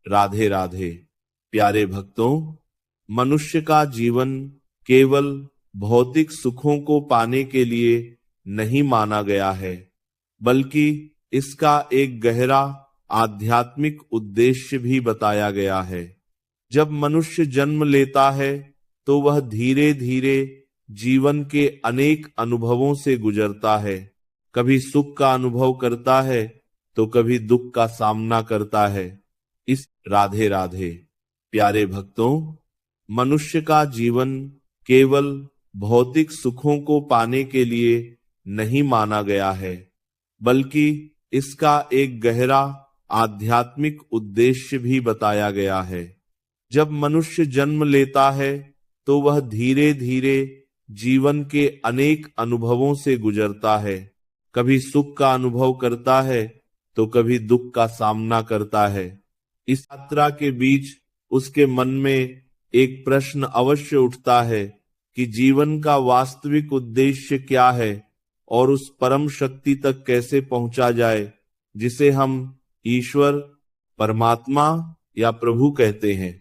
राधे राधे। प्यारे भक्तों, मनुष्य का जीवन केवल भौतिक सुखों को पाने के लिए नहीं माना गया है, बल्कि इसका एक गहरा आध्यात्मिक उद्देश्य भी बताया गया है। जब मनुष्य जन्म लेता है तो वह धीरे धीरे जीवन के अनेक अनुभवों से गुजरता है। कभी सुख का अनुभव करता है तो कभी दुख का सामना करता है। इस राधे राधे। प्यारे भक्तों, मनुष्य का जीवन केवल भौतिक सुखों को पाने के लिए नहीं माना गया है, बल्कि इसका एक गहरा आध्यात्मिक उद्देश्य भी बताया गया है। जब मनुष्य जन्म लेता है तो वह धीरे धीरे जीवन के अनेक अनुभवों से गुजरता है। कभी सुख का अनुभव करता है तो कभी दुख का सामना करता है। इस यात्रा के बीच उसके मन में एक प्रश्न अवश्य उठता है कि जीवन का वास्तविक उद्देश्य क्या है और उस परम शक्ति तक कैसे पहुंचा जाए जिसे हम ईश्वर, परमात्मा या प्रभु कहते हैं।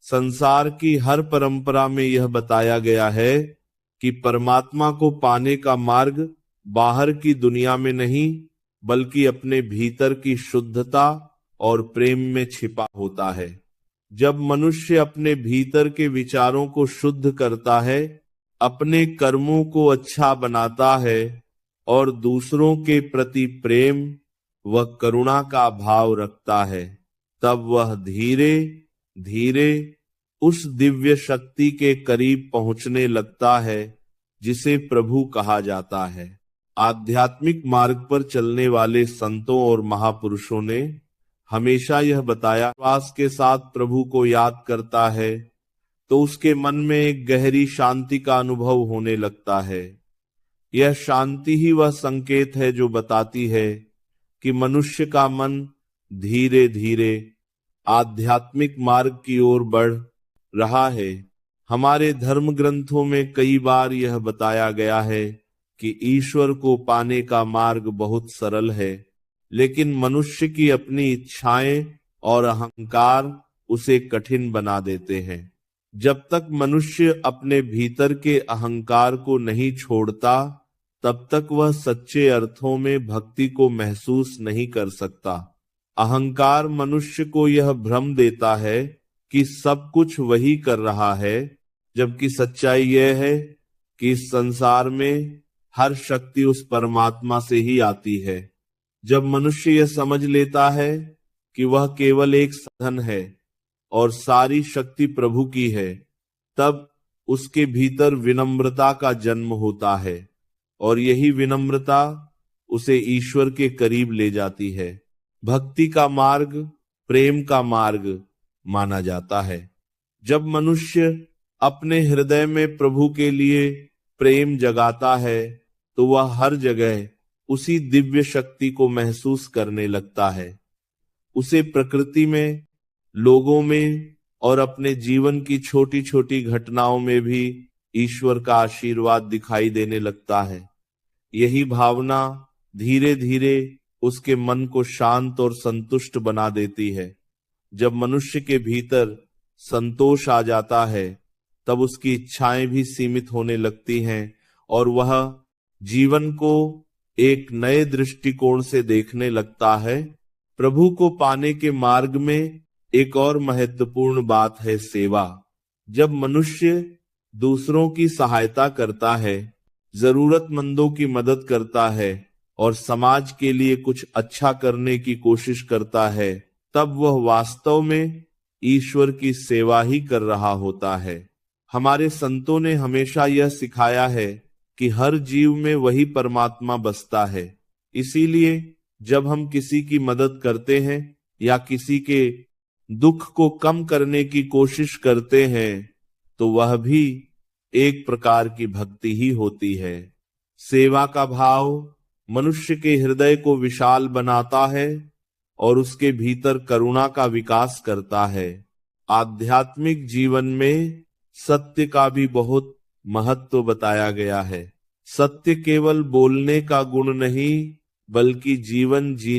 संसार की हर परंपरा में यह बताया गया है कि परमात्मा को पाने का मार्ग बाहर की दुनिया में नहीं, बल्कि अपने भीतर की शुद्धता और प्रेम में छिपा होता है। जब मनुष्य अपने भीतर के विचारों को शुद्ध करता है, अपने कर्मों को अच्छा बनाता है और दूसरों के प्रति प्रेम व करुणा का भाव रखता है, तब वह धीरे धीरे उस दिव्य शक्ति के करीब पहुंचने लगता है जिसे प्रभु कहा जाता है। आध्यात्मिक मार्ग पर चलने वाले संतों और महापुरुषों ने हमेशा यह बताया, विश्वास के साथ प्रभु को याद करता है तो उसके मन में एक गहरी शांति का अनुभव होने लगता है। यह शांति ही वह संकेत है जो बताती है कि मनुष्य का मन धीरे धीरे आध्यात्मिक मार्ग की ओर बढ़ रहा है। हमारे धर्म ग्रंथों में कई बार यह बताया गया है कि ईश्वर को पाने का मार्ग बहुत सरल है, लेकिन मनुष्य की अपनी इच्छाएं और अहंकार उसे कठिन बना देते हैं। जब तक मनुष्य अपने भीतर के अहंकार को नहीं छोड़ता, तब तक वह सच्चे अर्थों में भक्ति को महसूस नहीं कर सकता। अहंकार मनुष्य को यह भ्रम देता है कि सब कुछ वही कर रहा है, जबकि सच्चाई यह है कि इस संसार में हर शक्ति उस परमात्मा से ही आती है। जब मनुष्य यह समझ लेता है कि वह केवल एक साधन है और सारी शक्ति प्रभु की है, तब उसके भीतर विनम्रता का जन्म होता है और यही विनम्रता उसे ईश्वर के करीब ले जाती है। भक्ति का मार्ग प्रेम का मार्ग माना जाता है। जब मनुष्य अपने हृदय में प्रभु के लिए प्रेम जगाता है तो वह हर जगह उसी दिव्य शक्ति को महसूस करने लगता है। उसे प्रकृति में, लोगों में और अपने जीवन की छोटी छोटी घटनाओं में भी ईश्वर का आशीर्वाद दिखाई देने लगता है। यही भावना धीरे धीरे उसके मन को शांत और संतुष्ट बना देती है। जब मनुष्य के भीतर संतोष आ जाता है, तब उसकी इच्छाएं भी सीमित होने लगती हैं और वह जीवन को एक नए दृष्टिकोण से देखने लगता है। प्रभु को पाने के मार्ग में एक और महत्वपूर्ण बात है सेवा। जब मनुष्य दूसरों की सहायता करता है, जरूरतमंदों की मदद करता है और समाज के लिए कुछ अच्छा करने की कोशिश करता है, तब वह वास्तव में ईश्वर की सेवा ही कर रहा होता है। हमारे संतों ने हमेशा यह सिखाया है कि हर जीव में वही परमात्मा बसता है। इसीलिए जब हम किसी की मदद करते हैं या किसी के दुख को कम करने की कोशिश करते हैं, तो वह भी एक प्रकार की भक्ति ही होती है। सेवा का भाव मनुष्य के हृदय को विशाल बनाता है और उसके भीतर करुणा का विकास करता है। आध्यात्मिक जीवन में सत्य का भी बहुत महत्व बताया गया है। सत्य केवल बोलने का गुण नहीं, बल्कि जीवन जीने